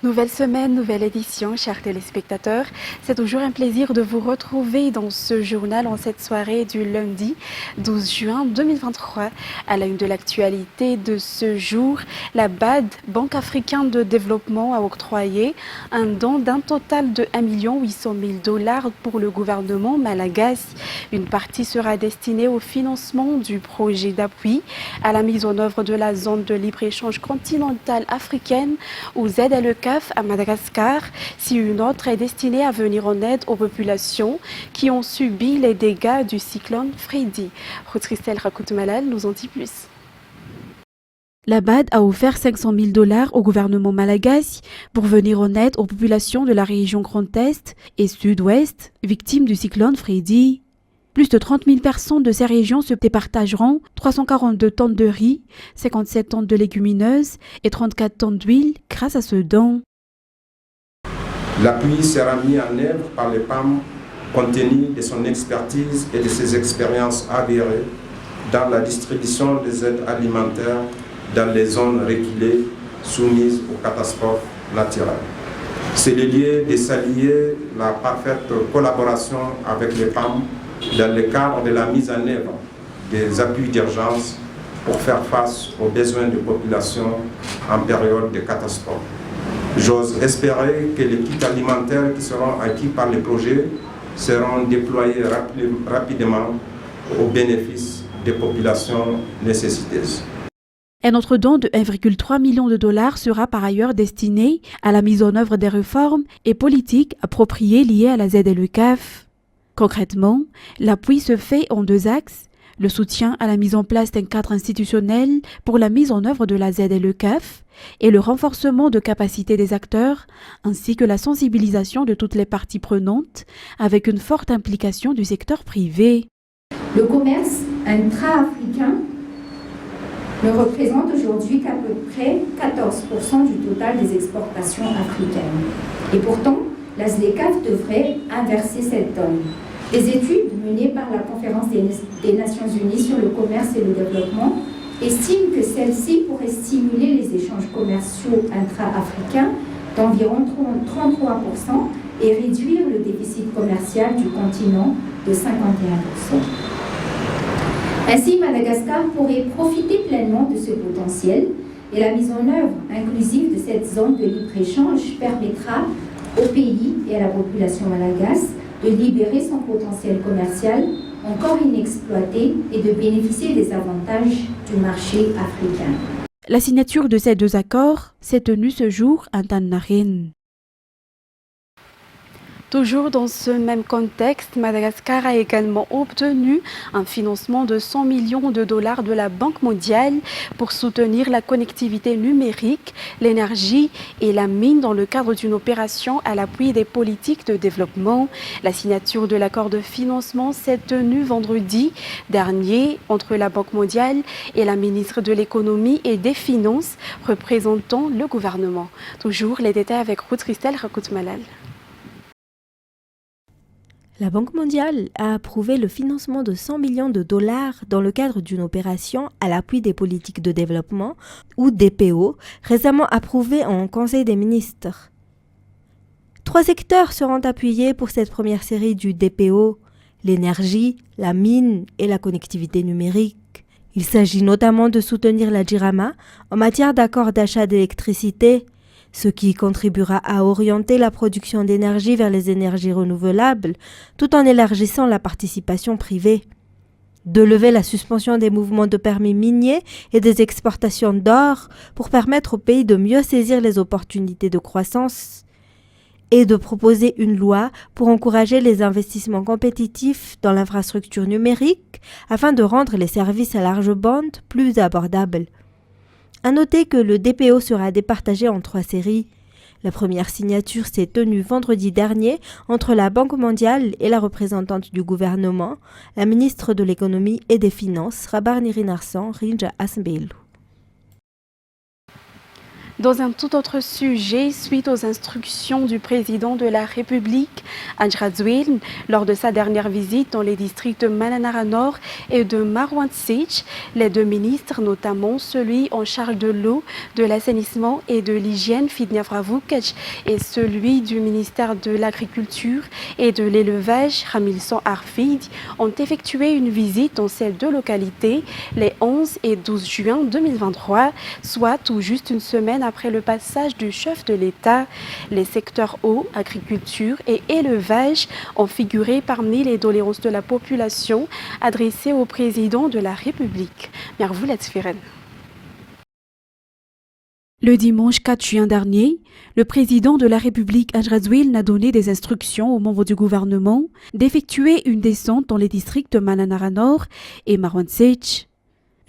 Nouvelle semaine, nouvelle édition, chers téléspectateurs. C'est toujours un plaisir de vous retrouver dans ce journal en cette soirée du lundi 12 juin 2023. À la une de l'actualité de ce jour, la BAD, Banque africaine de développement, a octroyé un don d'un total de 1 800 000 $ pour le gouvernement malagasy. Une partie sera destinée au financement du projet d'appui à la mise en œuvre de la zone de libre-échange continentale africaine ou ZLECAF à Madagascar, si une autre est destinée à venir en aide aux populations qui ont subi les dégâts du cyclone Freddy. Ruth-Christelle Rakout-Malal nous en dit plus. La BAD a offert 500 000 $ au gouvernement malagasy pour venir en aide aux populations de la région Grand Est et Sud-Ouest victimes du cyclone Freddy. Plus de 30 000 personnes de ces régions se départageront 342 tonnes de riz, 57 tonnes de légumineuses et 34 tonnes d'huile grâce à ce don. L'appui sera mis en œuvre par les PAM compte tenu de son expertise et de ses expériences avérées dans la distribution des aides alimentaires dans les zones reculées soumises aux catastrophes naturelles. C'est le lieu de saluer la parfaite collaboration avec les PAM dans le cadre de la mise en œuvre des appuis d'urgence pour faire face aux besoins des populations en période de catastrophe. J'ose espérer que les kits alimentaires qui seront acquis par le projet seront déployés rapidement au bénéfice des populations nécessiteuses. Un autre don de 1,3 million de $ sera par ailleurs destiné à la mise en œuvre des réformes et politiques appropriées liées à la ZLECAF. Concrètement, l'appui se fait en deux axes. Le soutien à la mise en place d'un cadre institutionnel pour la mise en œuvre de la ZLECAF et le renforcement de capacités des acteurs, ainsi que la sensibilisation de toutes les parties prenantes, avec une forte implication du secteur privé. Le commerce intra-africain ne représente aujourd'hui qu'à peu près 14% du total des exportations africaines. Et pourtant, la ZLECAF devrait inverser cette donne. Des études menées par la Conférence des Nations Unies sur le commerce et le développement estiment que celle-ci pourrait stimuler les échanges commerciaux intra-africains d'environ 33% et réduire le déficit commercial du continent de 51%. Ainsi, Madagascar pourrait profiter pleinement de ce potentiel et la mise en œuvre inclusive de cette zone de libre-échange permettra au pays et à la population malagasse de libérer son potentiel commercial encore inexploité et de bénéficier des avantages du marché africain. La signature de ces deux accords s'est tenue ce jour à Tanarine. Toujours dans ce même contexte, Madagascar a également obtenu un financement de 100 millions de $ de la Banque mondiale pour soutenir la connectivité numérique, l'énergie et la mine dans le cadre d'une opération à l'appui des politiques de développement. La signature de l'accord de financement s'est tenue vendredi dernier entre la Banque mondiale et la ministre de l'économie et des finances représentant le gouvernement. Toujours les détails avec Ruth-Christelle Rakout-Malal. La Banque mondiale a approuvé le financement de 100 millions de $ dans le cadre d'une opération à l'appui des politiques de développement, ou DPO, récemment approuvée en Conseil des ministres. 3 secteurs seront appuyés pour cette première série du DPO, l'énergie, la mine et la connectivité numérique. Il s'agit notamment de soutenir la JIRAMA en matière d'accords d'achat d'électricité, ce qui contribuera à orienter la production d'énergie vers les énergies renouvelables, tout en élargissant la participation privée. De lever la suspension des mouvements de permis miniers et des exportations d'or pour permettre au pays de mieux saisir les opportunités de croissance. Et de proposer une loi pour encourager les investissements compétitifs dans l'infrastructure numérique afin de rendre les services à large bande plus abordables. À noter que le DPO sera départagé en 3 séries. La première signature s'est tenue vendredi dernier entre la Banque mondiale et la représentante du gouvernement, la ministre de l'économie et des finances, Rabar Nirinarsan Rinja Asmbelu. Dans un tout autre sujet, suite aux instructions du président de la République, Anjrazouil, lors de sa dernière visite dans les districts de Mananara Nord et de Marwan Tchich, les deux ministres, notamment celui en charge de l'eau, de l'assainissement et de l'hygiène, Fidnia Vravoukac, et celui du ministère de l'Agriculture et de l'Élevage, Ramilson Arfid, ont effectué une visite dans ces deux localités les 11 et 12 juin 2023, soit tout juste une semaine après le passage du chef de l'État. Les secteurs eau, agriculture et élevage ont figuré parmi les doléances de la population adressées au président de la République. Le dimanche 4 juin dernier, le président de la République Anjrazouil a donné des instructions aux membres du gouvernement d'effectuer une descente dans les districts de Mananara Nord et Marwan Tchich.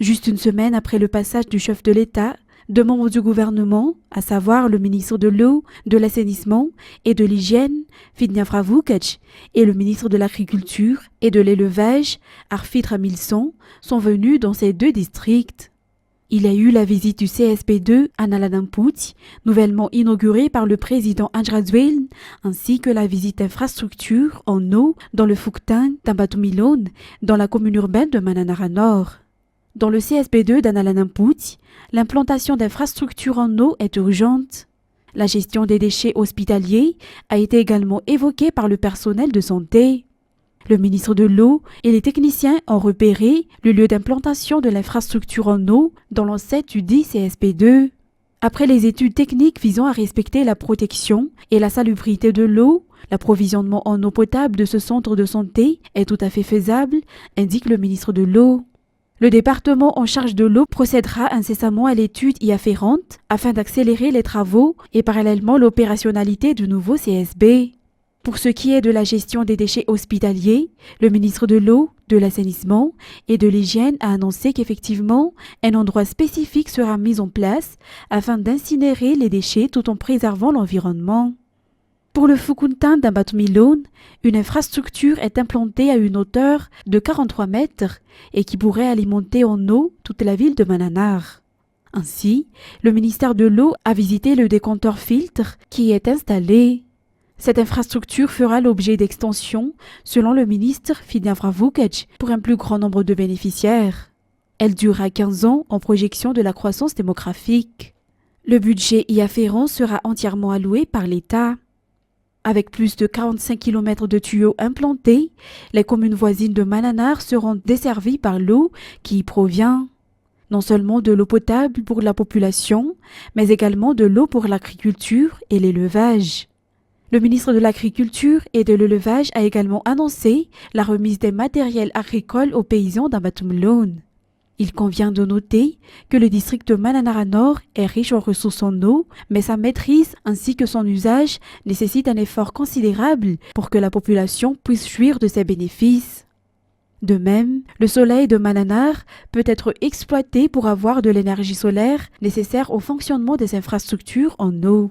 Juste une semaine après le passage du chef de l'État, deux membres du gouvernement, à savoir le ministre de l'eau, de l'assainissement et de l'hygiène, Fidnia Vravoukac, et le ministre de l'Agriculture et de l'Élevage, Arfid Ramilson, sont venus dans ces deux districts. Il y a eu la visite du CSP2 à Naladampouti, nouvellement inaugurée par le président Anjrazouil, ainsi que la visite d'infrastructures en eau dans le Fouktang d'Ambatumilone, dans la commune urbaine de Mananara Nord. Dans le CSP2 d'Analadampouti, l'implantation d'infrastructures en eau est urgente. La gestion des déchets hospitaliers a été également évoquée par le personnel de santé. Le ministre de l'eau et les techniciens ont repéré le lieu d'implantation de l'infrastructure en eau dans l'enceinte du dit CSP2. Après les études techniques visant à respecter la protection et la salubrité de l'eau, l'approvisionnement en eau potable de ce centre de santé est tout à fait faisable, indique le ministre de l'eau. Le département en charge de l'eau procédera incessamment à l'étude y afférente afin d'accélérer les travaux et parallèlement l'opérationnalité du nouveau CSB. Pour ce qui est de la gestion des déchets hospitaliers, le ministre de l'eau, de l'assainissement et de l'hygiène a annoncé qu'effectivement, un endroit spécifique sera mis en place afin d'incinérer les déchets tout en préservant l'environnement. Pour le Foukuntan d'Ambatumilone, une infrastructure est implantée à une hauteur de 43 mètres et qui pourrait alimenter en eau toute la ville de Mananar. Ainsi, le ministère de l'eau a visité le décompteur filtre qui est installé. Cette infrastructure fera l'objet d'extensions, selon le ministre Fidnia Vravoukac, pour un plus grand nombre de bénéficiaires. Elle durera 15 ans en projection de la croissance démographique. Le budget y afférent sera entièrement alloué par l'État. Avec plus de 45 km de tuyaux implantés, les communes voisines de Mananar seront desservies par l'eau qui y provient. Non seulement de l'eau potable pour la population, mais également de l'eau pour l'agriculture et l'élevage. Le ministre de l'Agriculture et de l'Élevage a également annoncé la remise des matériels agricoles aux paysans d'Ambatumilone. Il convient de noter que le district de Mananara Nord est riche en ressources en eau, mais sa maîtrise ainsi que son usage nécessitent un effort considérable pour que la population puisse jouir de ses bénéfices. De même, le soleil de Mananar peut être exploité pour avoir de l'énergie solaire nécessaire au fonctionnement des infrastructures en eau.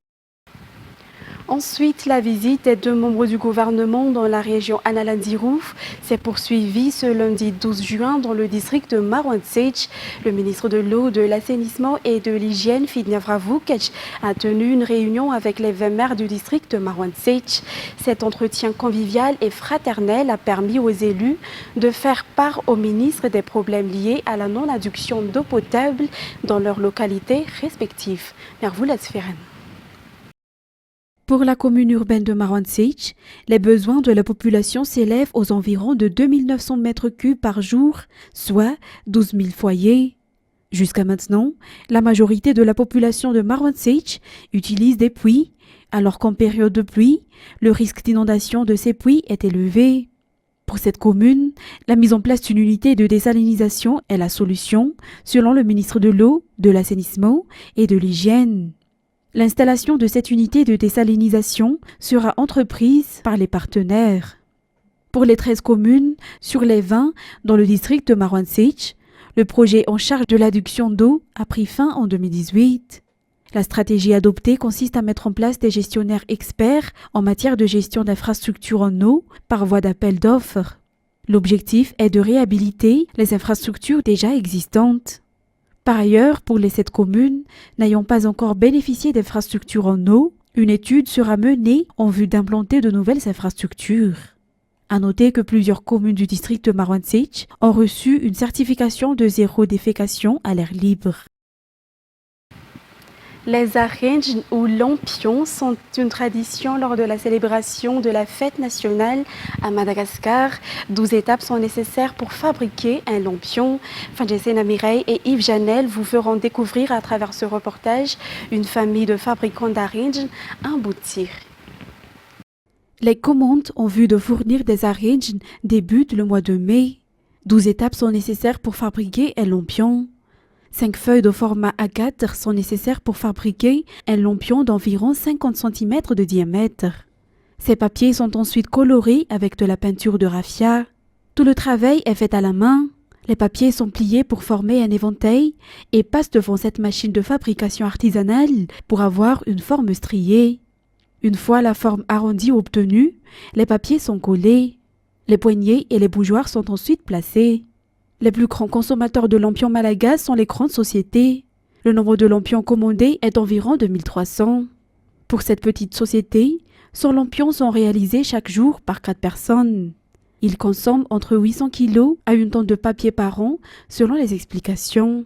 Ensuite, la visite des deux membres du gouvernement dans la région Analandirouf s'est poursuivie ce lundi 12 juin dans le district de Marwan Tchich. Le ministre de l'eau, de l'assainissement et de l'hygiène, Fidnia Vravoukac, a tenu une réunion avec les 20 maires du district de Marwan Tchich. Cet entretien convivial et fraternel a permis aux élus de faire part au ministre des problèmes liés à la non-adduction d'eau potable dans leurs localités respectives. Pour la commune urbaine de Marwan Tchich, les besoins de la population s'élèvent aux environs de 2900 mètres cubes par jour, soit 12 000 foyers. Jusqu'à maintenant, la majorité de la population de Marwan Tchich utilise des puits, alors qu'en période de pluie, le risque d'inondation de ces puits est élevé. Pour cette commune, la mise en place d'une unité de désalinisation est la solution, selon le ministre de l'eau, de l'assainissement et de l'hygiène. L'installation de cette unité de désalinisation sera entreprise par les partenaires. Pour les 13 communes sur les 20 dans le district de Marwan Tchich, le projet en charge de l'adduction d'eau a pris fin en 2018. La stratégie adoptée consiste à mettre en place des gestionnaires experts en matière de gestion d'infrastructures en eau par voie d'appel d'offres. L'objectif est de réhabiliter les infrastructures déjà existantes. Par ailleurs, pour les 7 communes n'ayant pas encore bénéficié d'infrastructures en eau, une étude sera menée en vue d'implanter de nouvelles infrastructures. À noter que plusieurs communes du district de Marwan-Sech ont reçu une certification de zéro défécation à l'air libre. Les aringes ou lampions sont une tradition lors de la célébration de la fête nationale à Madagascar. 12 étapes sont nécessaires pour fabriquer un lampion. Fadjessena Mireille et Yves Janel vous feront découvrir à travers ce reportage une famille de fabricants d'aringes en boutique. Les commandes en vue de fournir des aringes débutent le mois de mai. 12 étapes sont nécessaires pour fabriquer un lampion. 5 feuilles de format A4 sont nécessaires pour fabriquer un lampion d'environ 50 cm de diamètre. Ces papiers sont ensuite colorés avec de la peinture de raffia. Tout le travail est fait à la main. Les papiers sont pliés pour former un éventail et passent devant cette machine de fabrication artisanale pour avoir une forme striée. Une fois la forme arrondie obtenue, les papiers sont collés. Les poignées et les bougeoirs sont ensuite placés. Les plus grands consommateurs de lampions malagasy sont les grandes sociétés. Le nombre de lampions commandés est environ 2300. Pour cette petite société, 100 lampions sont réalisés chaque jour par 4 personnes. Ils consomment entre 800 kg à 1 tonne de papier par an, selon les explications.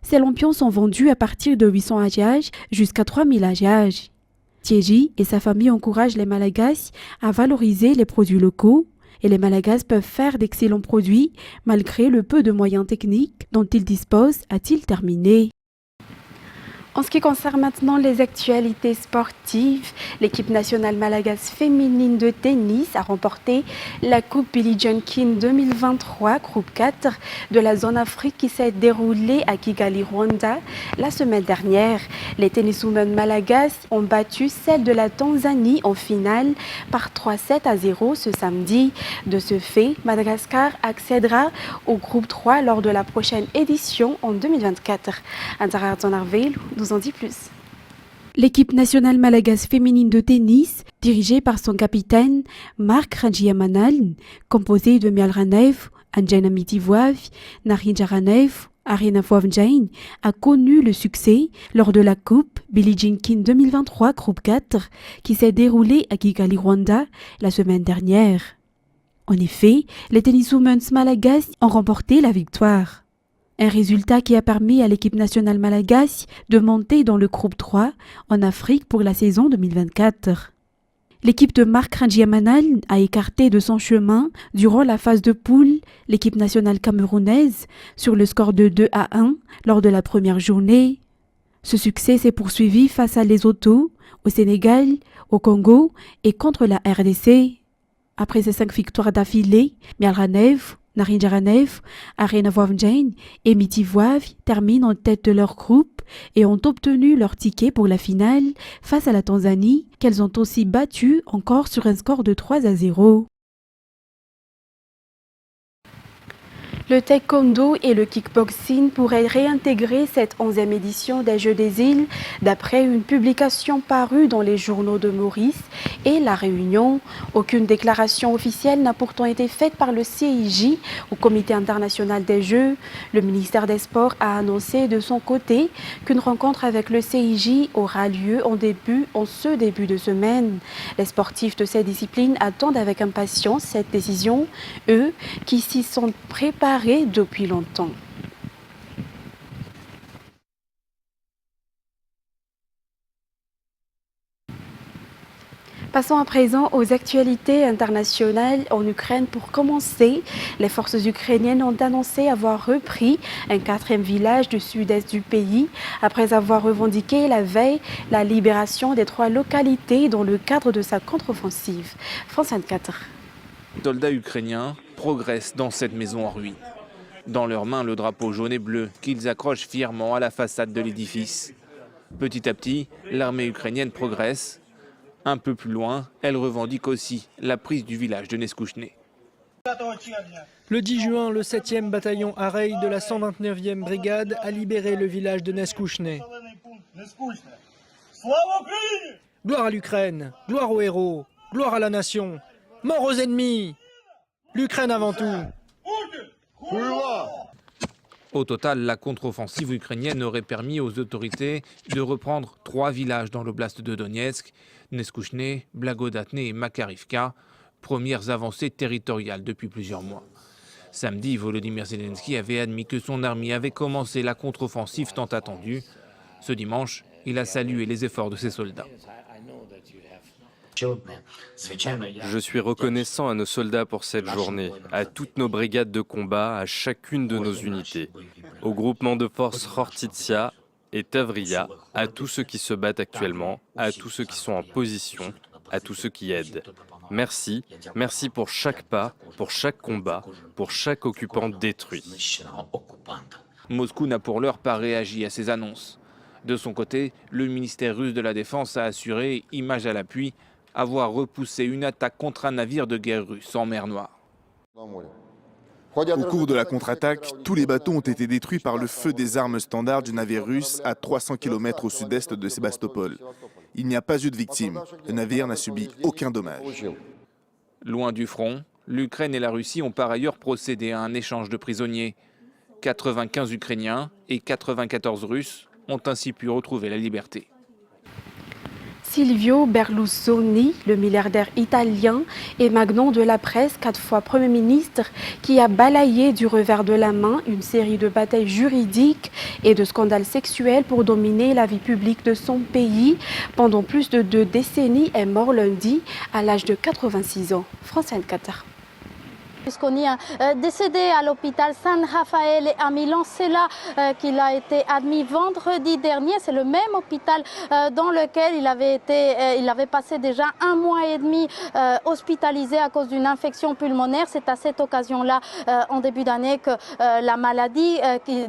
Ces lampions sont vendus à partir de 800 AGH jusqu'à 3000 AGH. Thieji et sa famille encouragent les Malagasy à valoriser les produits locaux. Et les Malagasy peuvent faire d'excellents produits malgré le peu de moyens techniques dont ils disposent, a-t-il terminé. En ce qui concerne maintenant les actualités sportives, l'équipe nationale malagasy féminine de tennis a remporté la Coupe Billie Jean King 2023, groupe 4 de la zone Afrique qui s'est déroulée à Kigali, Rwanda, la semaine dernière. Les tenniswomen malagasy ont battu celle de la Tanzanie en finale par 3-7-0 ce samedi. De ce fait, Madagascar accédera au groupe 3 lors de la prochaine édition en 2024. Antara Zonarveil nous en dit plus. L'équipe nationale malagasy féminine de tennis, dirigée par son capitaine Marc Rangiamanal, composée de Mialranev, Anjana Mitivoav, Narinjaranev, Arena Fovjain, a connu le succès lors de la Coupe Billie Jean King 2023 groupe 4 qui s'est déroulée à Kigali, Rwanda la semaine dernière. En effet, les tenniswomen malagasy ont remporté la victoire. Un résultat qui a permis à l'équipe nationale malagasy de monter dans le groupe 3 en Afrique pour la saison 2024. L'équipe de Marc Rangiamanal a écarté de son chemin, durant la phase de poule, l'équipe nationale camerounaise sur le score de 2-1 lors de la première journée. Ce succès s'est poursuivi face à Lesotho, au Sénégal, au Congo et contre la RDC. Après ces 5 victoires d'affilée, Mialranev, Narinjaranev, Arena Fovjain et Mitivoav terminent en tête de leur groupe et ont obtenu leur ticket pour la finale face à la Tanzanie, qu'elles ont aussi battu encore sur un score de 3-0. Le taekwondo et le kickboxing pourraient réintégrer cette 11e édition des Jeux des îles d'après une publication parue dans les journaux de Maurice et La Réunion. Aucune déclaration officielle n'a pourtant été faite par le CIJ au Comité international des Jeux. Le ministère des Sports a annoncé de son côté qu'une rencontre avec le CIJ aura lieu en ce début de semaine. Les sportifs de ces disciplines attendent avec impatience cette décision, eux qui s'y sont préparés depuis longtemps. Passons à présent aux actualités internationales en Ukraine. Pour commencer, les forces ukrainiennes ont annoncé avoir repris un 4e village du sud-est du pays après avoir revendiqué la veille la libération des 3 localités dans le cadre de sa contre-offensive. France 24. Les soldats ukrainiens progressent dans cette maison en ruine. Dans leurs mains, le drapeau jaune et bleu qu'ils accrochent fièrement à la façade de l'édifice. Petit à petit, l'armée ukrainienne progresse. Un peu plus loin, elle revendique aussi la prise du village de Neskouchne. Le 10 juin, le 7e bataillon Arey de la 129e brigade a libéré le village de Neskouchne. Gloire à l'Ukraine, gloire aux héros, gloire à la nation, mort aux ennemis. L'Ukraine avant tout. Au total, la contre-offensive ukrainienne aurait permis aux autorités de reprendre 3 villages dans l'oblast de Donetsk, Neskouchne, Blagodatne et Makarivka, premières avancées territoriales depuis plusieurs mois. Samedi, Volodymyr Zelensky avait admis que son armée avait commencé la contre-offensive tant attendue. Ce dimanche, il a salué les efforts de ses soldats. Je suis reconnaissant à nos soldats pour cette journée, à toutes nos brigades de combat, à chacune de nos unités, au groupement de forces Khortytsia et Tavria, à tous ceux qui se battent actuellement, à tous ceux qui sont en position, à tous ceux qui aident. Merci, merci pour chaque pas, pour chaque combat, pour chaque occupant détruit. Moscou n'a pour l'heure pas réagi à ces annonces. De son côté, le ministère russe de la Défense a assuré, image à l'appui, avoir repoussé une attaque contre un navire de guerre russe en mer Noire. Au cours de la contre-attaque, tous les bateaux ont été détruits par le feu des armes standards du navire russe à 300 km au sud-est de Sébastopol. Il n'y a pas eu de victimes. Le navire n'a subi aucun dommage. Loin du front, l'Ukraine et la Russie ont par ailleurs procédé à un échange de prisonniers. 95 Ukrainiens et 94 Russes ont ainsi pu retrouver la liberté. Silvio Berlusconi, le milliardaire italien et magnat de la presse, 4 fois Premier ministre, qui a balayé du revers de la main une série de batailles juridiques et de scandales sexuels pour dominer la vie publique de son pays pendant plus de 2 décennies, est mort lundi à l'âge de 86 ans. France 24. Berlusconi est décédé à l'hôpital San Raffaele à Milan. C'est là qu'il a été admis vendredi dernier. C'est le même hôpital dans lequel il avait passé déjà 1 mois et demi hospitalisé à cause d'une infection pulmonaire. C'est à cette occasion-là, en début d'année, que la maladie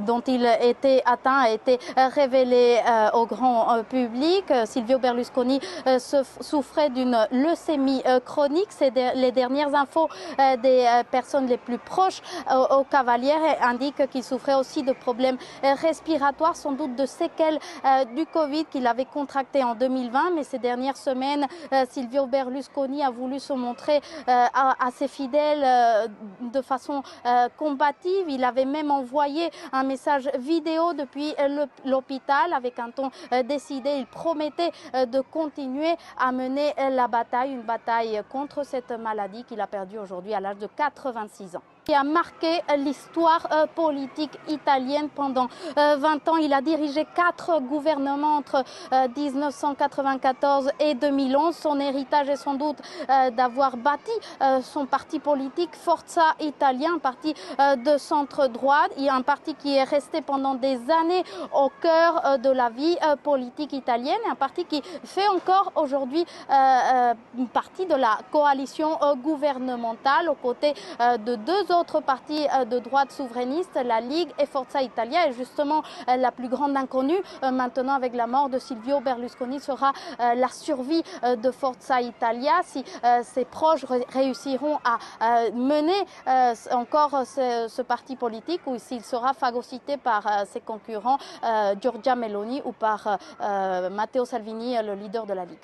dont il était atteint a été révélée au grand public. Silvio Berlusconi souffrait d'une leucémie chronique. C'est les dernières infos des personnes les plus proches au Cavaliere indiquent qu'il souffrait aussi de problèmes respiratoires, sans doute de séquelles du Covid qu'il avait contracté en 2020. Mais ces dernières semaines, Silvio Berlusconi a voulu se montrer à ses fidèles de façon combative. Il avait même envoyé un message vidéo depuis l'hôpital avec un ton décidé. Il promettait de continuer à mener la bataille, une bataille contre cette maladie qu'il a perdue aujourd'hui à l'âge de 86 ans. Qui a marqué l'histoire politique italienne pendant 20 ans. Il a dirigé 4 gouvernements entre 1994 et 2011. Son héritage est sans doute d'avoir bâti son parti politique Forza Italia, un parti de centre-droite, un parti qui est resté pendant des années au cœur de la vie politique italienne, un parti qui fait encore aujourd'hui partie de la coalition gouvernementale aux côtés de 2 autres partis de droite souverainiste, la Ligue et Forza Italia. Et justement, la plus grande inconnue maintenant avec la mort de Silvio Berlusconi sera la survie de Forza Italia. Si ses proches réussiront à mener encore ce parti politique ou s'il sera phagocyté par ses concurrents Giorgia Meloni ou par Matteo Salvini, le leader de la Ligue.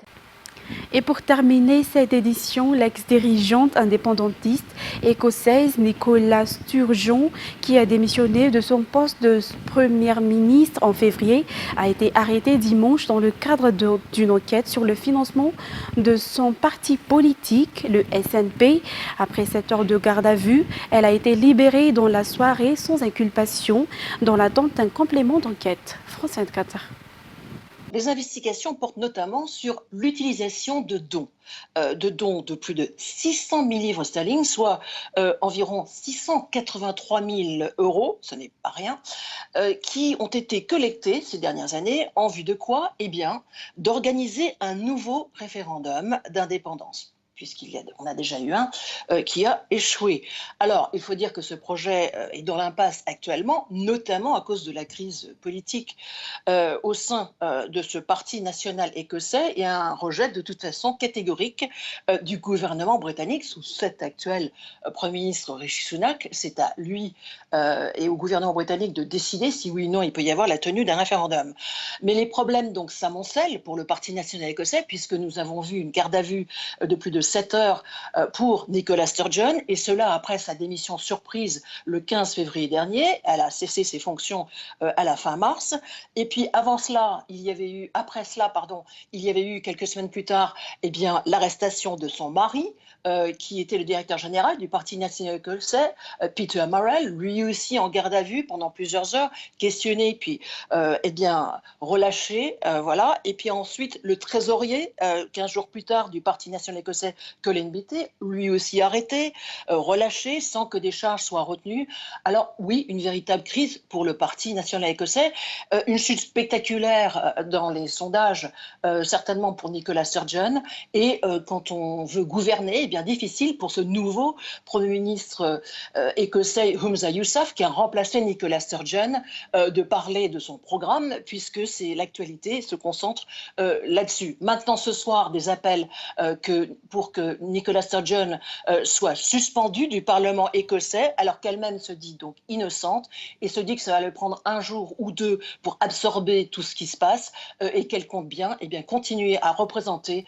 Et pour terminer cette édition, l'ex-dirigeante indépendantiste écossaise Nicola Sturgeon, qui a démissionné de son poste de première ministre en février, a été arrêtée dimanche dans le cadre d'une enquête sur le financement de son parti politique, le SNP. Après 7 heures de garde à vue, elle a été libérée dans la soirée sans inculpation dans l'attente d'un complément d'enquête. France 24. Les investigations portent notamment sur l'utilisation de dons de plus de 600 000 livres sterling, soit environ 683 000 euros, ce n'est pas rien, qui ont été collectés ces dernières années en vue de quoi? Eh bien, d'organiser un nouveau référendum d'indépendance, puisqu'on a déjà eu un qui a échoué. Alors, il faut dire que ce projet est dans l'impasse actuellement, notamment à cause de la crise politique au sein de ce parti national écossais et un rejet de toute façon catégorique du gouvernement britannique sous cet actuel Premier ministre Rishi Sunak. C'est à lui et au gouvernement britannique de décider si oui ou non il peut y avoir la tenue d'un référendum. Mais les problèmes donc s'amoncellent pour le parti national écossais, puisque nous avons vu une garde à vue de plus de 7 heures pour Nicola Sturgeon, et cela après sa démission surprise le 15 février dernier. Elle a cessé ses fonctions à la fin mars. Et puis après cela, il y avait eu quelques semaines plus tard, l'arrestation de son mari, qui était le directeur général du Parti national écossais, Peter Murrell, lui aussi en garde à vue pendant plusieurs heures, questionné puis relâché, voilà. Et puis ensuite le trésorier, 15 jours plus tard, du Parti national écossais, Colin Beattie, lui aussi arrêté, relâché sans que des charges soient retenues. Alors oui, une véritable crise pour le Parti national écossais, une chute spectaculaire dans les sondages, certainement pour Nicola Sturgeon, et quand on veut gouverner, difficile pour ce nouveau Premier ministre écossais Humza Yousaf, qui a remplacé Nicola Sturgeon, de parler de son programme, puisque l'actualité se concentre là-dessus. Maintenant, ce soir, des appels pour que Nicola Sturgeon soit suspendue du Parlement écossais, alors qu'elle-même se dit donc innocente, et se dit que ça va lui prendre un jour ou deux pour absorber tout ce qui se passe, et qu'elle compte bien, continuer à représenter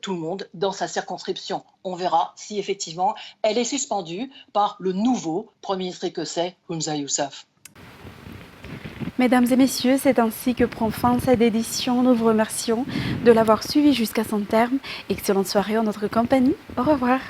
tout le monde dans sa circonscription. On verra si effectivement elle est suspendue par le nouveau Premier ministre écossais, Humza Yousaf. Mesdames et messieurs, c'est ainsi que prend fin cette édition. Nous vous remercions de l'avoir suivi jusqu'à son terme. Excellente soirée en notre compagnie. Au revoir.